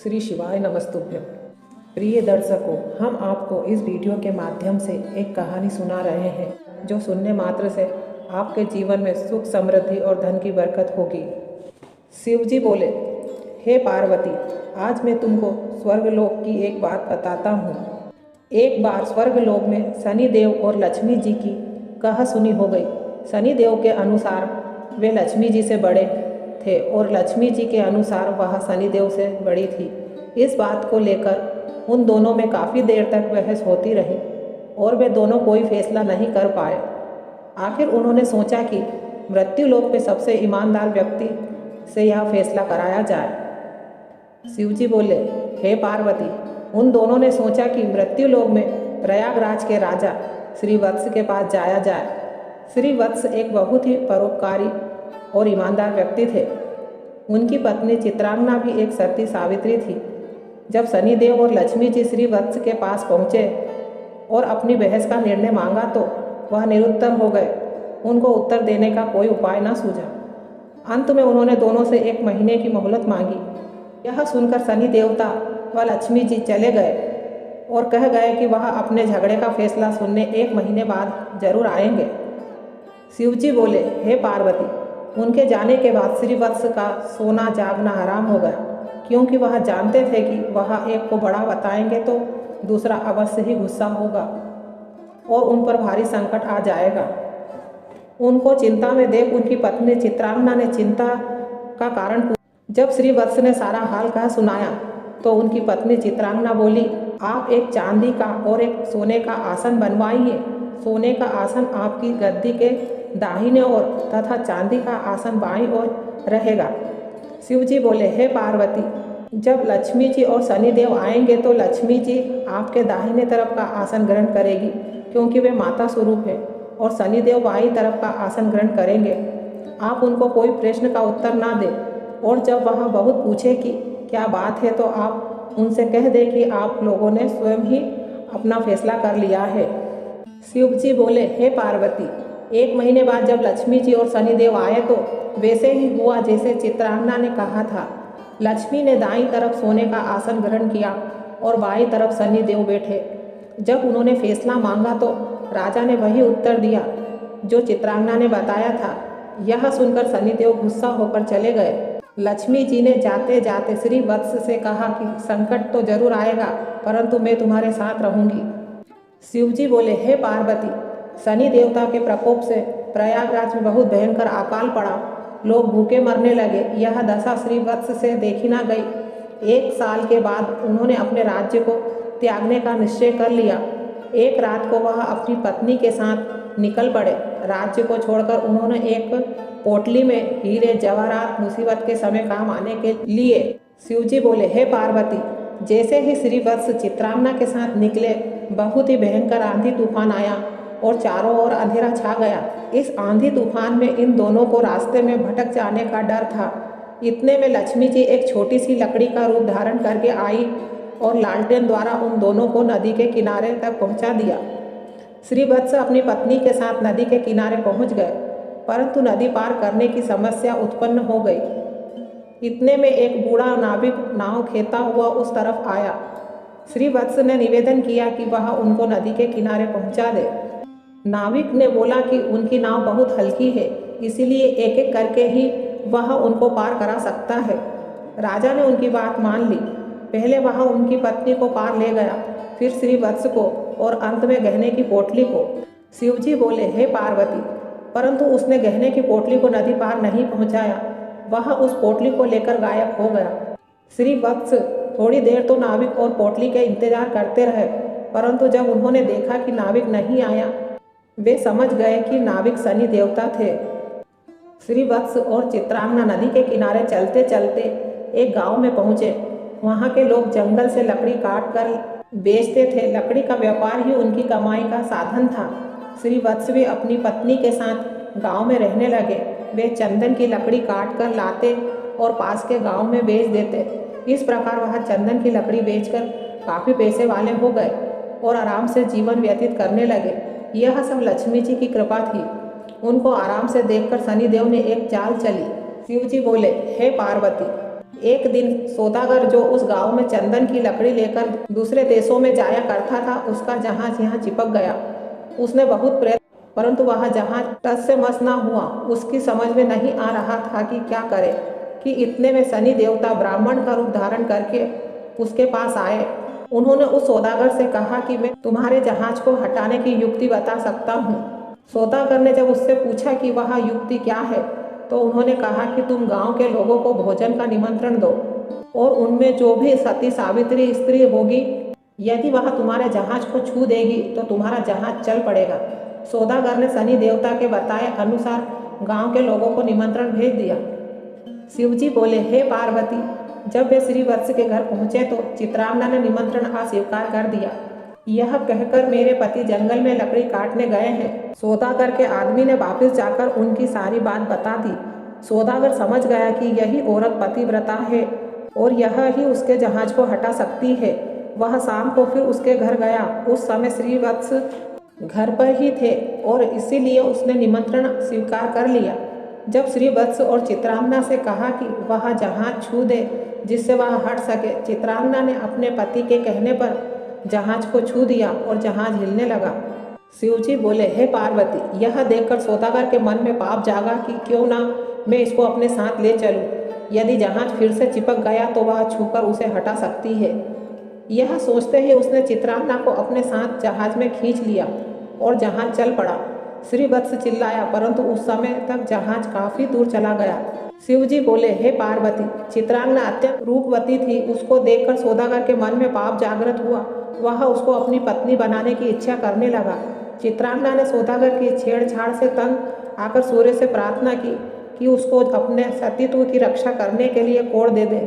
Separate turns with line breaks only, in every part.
श्री शिवाय नमस्तुभ्यं। प्रिय दर्शकों, हम आपको इस वीडियो के माध्यम से एक कहानी सुना रहे हैं जो सुनने मात्र से आपके जीवन में सुख, समृद्धि और धन की बरकत होगी। शिव जी बोले, हे पार्वती, आज मैं तुमको स्वर्गलोक की एक बात बताता हूँ। एक बार स्वर्गलोक में शनिदेव और लक्ष्मी जी की कहा सुनी हो गई। शनिदेव के अनुसार वे लक्ष्मी जी से बड़े थे और लक्ष्मी जी के अनुसार वह शनिदेव से बड़ी थी। इस बात को लेकर उन दोनों में काफ़ी देर तक बहस होती रही और वे दोनों कोई फैसला नहीं कर पाए। आखिर उन्होंने सोचा कि मृत्युलोक में सबसे ईमानदार व्यक्ति से यह फैसला कराया जाए। शिवजी बोले, हे पार्वती, उन दोनों ने सोचा कि मृत्युलोक में प्रयागराज के राजा श्री वत्स के पास जाया जाए। श्री वत्स एक बहुत ही परोपकारी और ईमानदार व्यक्ति थे। उनकी पत्नी चित्रांगना भी एक सती सावित्री थी। जब शनिदेव और लक्ष्मी जी श्री वत्स के पास पहुँचे और अपनी बहस का निर्णय मांगा तो वह निरुत्तर हो गए। उनको उत्तर देने का कोई उपाय न सूझा। अंत में उन्होंने दोनों से 1 महीने की मोहलत मांगी। यह सुनकर शनि देवता व लक्ष्मी जी चले गए और कह गए कि वह अपने झगड़े का फैसला सुनने 1 महीने बाद जरूर आएंगे। शिवजी बोले, हे पार्वती, उनके जाने के बाद श्री वत्स का सोना जागना हराम हो गया, क्योंकि वह जानते थे कि वह एक को बड़ा बताएंगे तो दूसरा अवश्य ही गुस्सा होगा और उन पर भारी संकट आ जाएगा। उनको चिंता में देख उनकी पत्नी चित्रांगना ने चिंता का कारण पूछा। जब श्री वत्स ने सारा हाल कहा सुनाया तो उनकी पत्नी चित्रांगना बोली, आप एक चांदी का और एक सोने का आसन बनवाइए। सोने का आसन आपकी गद्दी के दाहिने ओर तथा चांदी का आसन बाईं ओर रहेगा। शिवजी बोले, हे पार्वती, जब लक्ष्मी जी और शनिदेव आएंगे तो लक्ष्मी जी आपके दाहिने तरफ का आसन ग्रहण करेगी, क्योंकि वे माता स्वरूप है, और शनिदेव बाईं तरफ का आसन ग्रहण करेंगे। आप उनको कोई प्रश्न का उत्तर ना दें और जब वह बहुत पूछे कि क्या बात है तो आप उनसे कह दें कि आप लोगों ने स्वयं ही अपना फैसला कर लिया है। शिवजी बोले, हे पार्वती, 1 महीने बाद जब लक्ष्मी जी और शनिदेव आए तो वैसे ही हुआ जैसे चित्रांगना ने कहा था। लक्ष्मी ने दाईं तरफ सोने का आसन ग्रहण किया और बाईं तरफ शनिदेव बैठे। जब उन्होंने फैसला मांगा तो राजा ने वही उत्तर दिया जो चित्रांगना ने बताया था। यह सुनकर शनिदेव गुस्सा होकर चले गए। लक्ष्मी जी ने जाते जाते श्री वत्स से कहा कि संकट तो जरूर आएगा, परंतु मैं तुम्हारे साथ रहूंगी। शिवजी बोले, हे पार्वती, शनि देवता के प्रकोप से प्रयागराज में बहुत भयंकर अकाल पड़ा। लोग भूखे मरने लगे। यह दशा श्री वत्स से देखी ना गई। 1 साल के बाद उन्होंने अपने राज्य को त्यागने का निश्चय कर लिया। एक रात को वह अपनी पत्नी के साथ निकल पड़े। राज्य को छोड़कर उन्होंने एक पोटली में हीरे जवाहरात मुसीबत के समय काम आने के लिए। शिवजी बोले, हे पार्वती, जैसे ही श्री वत्स चित्रांगना के साथ निकले, बहुत ही भयंकर आंधी तूफान आया और चारों ओर अंधेरा छा गया। इस आंधी तूफान में इन दोनों को रास्ते में भटक जाने का डर था। इतने में लक्ष्मी जी एक छोटी सी लकड़ी का रूप धारण करके आई और लालटेन द्वारा उन दोनों को नदी के किनारे तक पहुंचा दिया। श्री वत्स अपनी पत्नी के साथ नदी के किनारे पहुंच गए, परंतु नदी पार करने की समस्या उत्पन्न हो गई। इतने में एक बूढ़ा नाविक नाव खेता हुआ उस तरफ आया। श्री वत्स ने निवेदन किया कि वह उनको नदी के किनारे पहुंचा दे। नाविक ने बोला कि उनकी नाव बहुत हल्की है, इसीलिए एक एक करके ही वह उनको पार करा सकता है। राजा ने उनकी बात मान ली। पहले वह उनकी पत्नी को पार ले गया, फिर श्री वत्स को और अंत में गहने की पोटली को। शिवजी बोले, हे पार्वती, परंतु उसने गहने की पोटली को नदी पार नहीं पहुंचाया। वह उस पोटली को लेकर गायब हो गया। श्री वत्स थोड़ी देर तो नाविक और पोटली के इंतजार करते रहे, परंतु जब उन्होंने देखा कि नाविक नहीं आया, वे समझ गए कि नाविक शनि देवता थे। श्री वत्स और चित्रांगना नदी के किनारे चलते चलते एक गांव में पहुंचे। वहां के लोग जंगल से लकड़ी काट कर बेचते थे। लकड़ी का व्यापार ही उनकी कमाई का साधन था। श्री वत्स भी अपनी पत्नी के साथ गांव में रहने लगे। वे चंदन की लकड़ी काट कर लाते और पास के गांव में बेच देते। इस प्रकार वह चंदन की लकड़ी बेचकर काफ़ी पैसे वाले हो गए और आराम से जीवन व्यतीत करने लगे। यह सब लक्ष्मी जी की कृपा थी। उनको आराम से देखकर शनिदेव ने एक चाल चली। शिवजी बोले, हे पार्वती, एक दिन सौदागर जो उस गांव में चंदन की लकड़ी लेकर दूसरे देशों में जाया करता था, उसका जहाज यहाँ चिपक गया। उसने बहुत प्रयत्न, परंतु वह जहाज टस से मस ना हुआ। उसकी समझ में नहीं आ रहा था कि क्या करे, कि इतने में शनि देवता ब्राह्मण का रूप धारण करके उसके पास आए। उन्होंने उस सौदागर से कहा कि मैं तुम्हारे जहाज को हटाने की युक्ति बता सकता हूँ। सौदागर ने जब उससे पूछा कि वह युक्ति क्या है, तो उन्होंने कहा कि तुम गांव के लोगों को भोजन का निमंत्रण दो और उनमें जो भी सती सावित्री स्त्री होगी, यदि वह तुम्हारे जहाज को छू देगी तो तुम्हारा जहाज चल पड़ेगा। सौदागर ने शनि देवता के बताए अनुसार गांव के लोगों को निमंत्रण भेज दिया। शिवजी बोले, हे पार्वती, जब वे श्री वत्स के घर पहुंचे तो चित्रांगना ने निमंत्रण अस्वीकार कर दिया। यह कहकर मेरे पति जंगल में लकड़ी काटने गए हैं। सौदागर के आदमी ने वापस जाकर उनकी सारी बात बता दी। सौदागर समझ गया कि यही औरत पतिव्रता है और यह ही उसके जहाज को हटा सकती है। वह शाम को फिर उसके घर गया। उस समय श्री वत्स घर पर ही थे और इसीलिए उसने निमंत्रण स्वीकार कर लिया। जब श्री वत्स और चित्रांगना से कहा कि वह जहाज छू दे जिससे वह हट सके, चित्रांगना ने अपने पति के कहने पर जहाज को छू दिया और जहाज हिलने लगा। शिवजी बोले, हे पार्वती, यह देखकर सौदागर के मन में पाप जागा कि क्यों ना मैं इसको अपने साथ ले चलूं। यदि जहाज फिर से चिपक गया तो वह छूकर उसे हटा सकती है। यह सोचते ही उसने चित्रांगना को अपने साथ जहाज में खींच लिया और जहाज चल पड़ा। श्री वत्स चिल्लाया, परंतु उस समय तक जहाज काफी दूर चला गया। शिवजी बोले, हे पार्वती, चित्रांगना अत्यंत रूपवती थी। उसको देखकर सौदागर के मन में पाप जागृत हुआ। वह उसको अपनी पत्नी बनाने की इच्छा करने लगा। चित्रांगना ने सौदागर की छेड़छाड़ से तंग आकर सूर्य से प्रार्थना की कि उसको अपने सतीत्व की रक्षा करने के लिए कोड़ दे दे।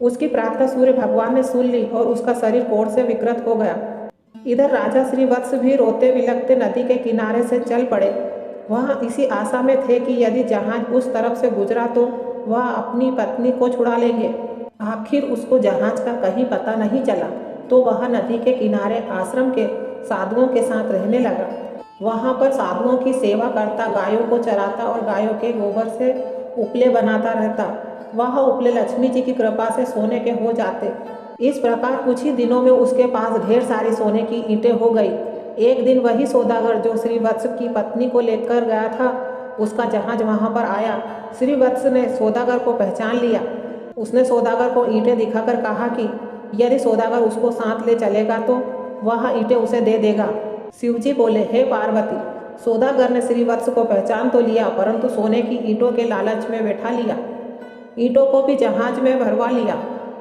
उसकी प्रार्थना सूर्य भगवान ने सुन ली और उसका शरीर कोड़ से विकृत हो गया। इधर राजा श्री वत्स भी रोते बिलखते नदी के किनारे से चल पड़े। वह इसी आशा में थे कि यदि जहाज उस तरफ से गुजरा तो वह अपनी पत्नी को छुड़ा लेंगे। आखिर उसको जहाज का कहीं पता नहीं चला तो वह नदी के किनारे आश्रम के साधुओं के साथ रहने लगा। वहाँ पर साधुओं की सेवा करता, गायों को चराता और गायों के गोबर से उपले बनाता रहता। वह उपले लक्ष्मी जी की कृपा से सोने के हो जाते। इस प्रकार कुछ ही दिनों में उसके पास ढेर सारी सोने की ईंटें हो गई। एक दिन वही सौदागर जो श्री वत्स की पत्नी को लेकर गया था, उसका जहाज वहाँ पर आया। श्री वत्स ने सौदागर को पहचान लिया। उसने सौदागर को ईंटें दिखाकर कहा कि यदि सौदागर उसको साथ ले चलेगा तो वह ईंटें उसे दे देगा। शिवजी बोले, हे पार्वती, सौदागर ने श्री वत्स को पहचान तो लिया, परंतु सोने की ईंटों के लालच में बैठा लिया। ईंटों को भी जहाज में भरवा लिया।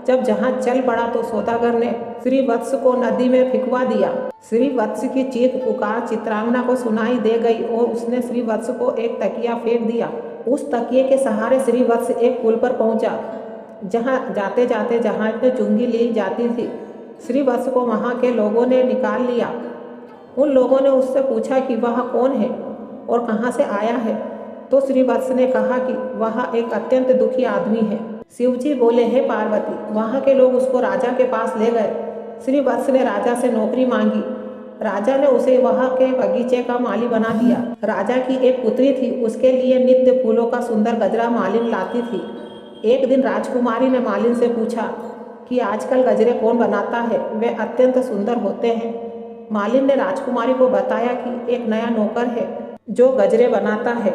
जब जहाज चल पड़ा तो सौदागर ने श्री वत्स को नदी में फिकवा दिया। श्री वत्स की चीख पुकार चित्रांगना को सुनाई दे गई और उसने श्री वत्स को एक तकिया फेंक दिया। उस तकिए के सहारे श्री वत्स एक पुल पर पहुंचा, जहां जाते जाते जहाज में चुंगी ली जाती थी। श्री वत्स को वहां के लोगों ने निकाल लिया। उन लोगों ने उससे पूछा कि वह कौन है और कहां से आया है, तो श्री वत्स ने कहा कि वह एक अत्यंत दुखी आदमी है। शिवजी बोले, हे पार्वती, वहाँ के लोग उसको राजा के पास ले गए। श्री वत्स ने राजा से नौकरी मांगी। राजा ने उसे वहाँ के बगीचे का माली बना दिया। राजा की एक पुत्री थी, उसके लिए नित्य फूलों का सुंदर गजरा मालिन लाती थी। एक दिन राजकुमारी ने मालिन से पूछा कि आजकल गजरे कौन बनाता है, वे अत्यंत सुंदर होते हैं। मालिन ने राजकुमारी को बताया कि एक नया नौकर है जो गजरे बनाता है।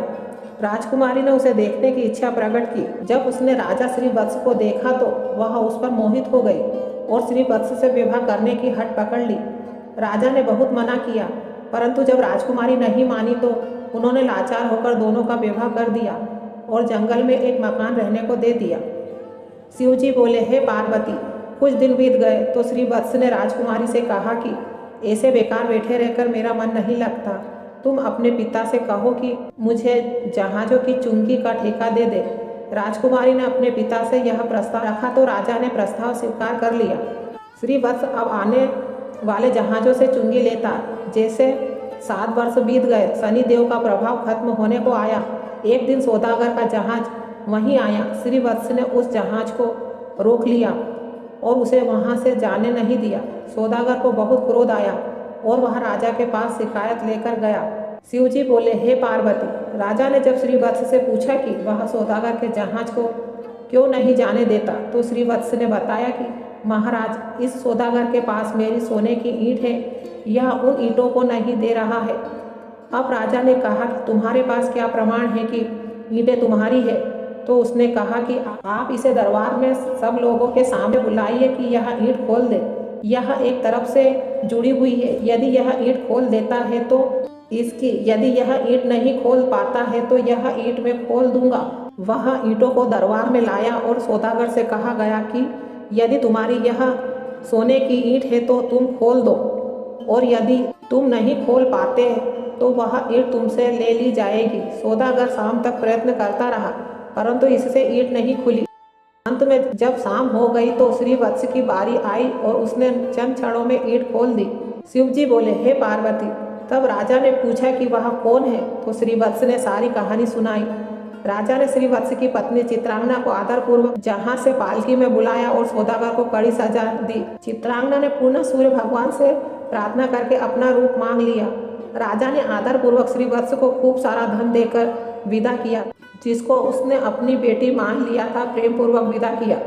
राजकुमारी ने उसे देखने की इच्छा प्रकट की। जब उसने राजा श्री वत्स को देखा तो वह उस पर मोहित हो गई और श्री वत्स से विवाह करने की हट पकड़ ली। राजा ने बहुत मना किया, परंतु जब राजकुमारी नहीं मानी तो उन्होंने लाचार होकर दोनों का विवाह कर दिया और जंगल में एक मकान रहने को दे दिया। शिवजी बोले, हे पार्वती, कुछ दिन बीत गए तो श्री वत्स ने राजकुमारी से कहा कि ऐसे बेकार बैठे रहकर मेरा मन नहीं लगता। तुम अपने पिता से कहो कि मुझे जहाजों की चुंगी का ठेका दे दे। राजकुमारी ने अपने पिता से यह प्रस्ताव रखा तो राजा ने प्रस्ताव स्वीकार कर लिया। श्री वत्स अब आने वाले जहाजों से चुंगी लेता। जैसे 7 वर्ष बीत गए, शनि देव का प्रभाव खत्म होने को आया। एक दिन सौदागर का जहाज वहीं आया। श्री वत्स ने उस जहाज को रोक लिया और उसे वहां से जाने नहीं दिया। सौदागर को बहुत क्रोध आया और वह राजा के पास शिकायत लेकर गया। शिवजी बोले, हे पार्वती, राजा ने जब श्री वत्स से पूछा कि वह सौदागर के जहाज को क्यों नहीं जाने देता? तो श्री वत्स ने बताया कि महाराज, इस सौदागर के पास मेरी सोने की ईंट है, यह उन ईंटों को नहीं दे रहा है। अब राजा ने कहा कि तुम्हारे पास क्या प्रमाण है कि ईंटें तुम्हारी है? तो उसने कहा कि आप इसे दरबार में सब लोगों के सामने बुलाइए कि यह ईंट खोल दे। यह एक तरफ से जुड़ी हुई है, यदि यह ईंट खोल देता है तो इसकी, यदि यह ईंट नहीं खोल पाता है तो यह ईंट मैं खोल दूंगा। वह ईंटों को दरबार में लाया और सौदागर से कहा गया कि यदि तुम्हारी यह सोने की ईंट है तो तुम खोल दो, और यदि तुम नहीं खोल पाते तो वह ईंट तुमसे ले ली जाएगी। सौदागर शाम तक प्रयत्न करता रहा, परंतु इससे ईंट नहीं खुली। अंत में जब शाम हो गई तो श्री वत्स की बारी आई और उसने चंद क्षणों में ईंट खोल दी। शिव जी बोले, हे पार्वती। तब राजा ने पूछा कि वह कौन है? तो श्री वत्स ने सारी कहानी सुनाई। राजा ने श्री वत्स की पत्नी चित्रांगना को आदरपूर्वक जहाँ से पालकी में बुलाया और सौदागर को कड़ी सजा दी। चित्रांगना ने पुनः सूर्य भगवान से प्रार्थना करके अपना रूप मांग लिया। राजा ने आदरपूर्वक श्री वत्स को खूब सारा धन देकर विदा किया, जिसको उसने अपनी बेटी मान लिया था, प्रेम पूर्वक विदा किया।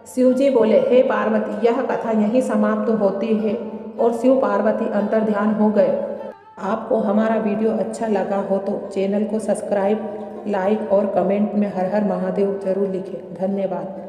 शिव जी बोले, हे पार्वती, यह कथा यहीं समाप्त होती है। और शिव पार्वती अंतर ध्यान हो गए। आपको हमारा वीडियो अच्छा लगा हो तो चैनल को सब्सक्राइब, लाइक और कमेंट में हर हर महादेव जरूर लिखें। धन्यवाद।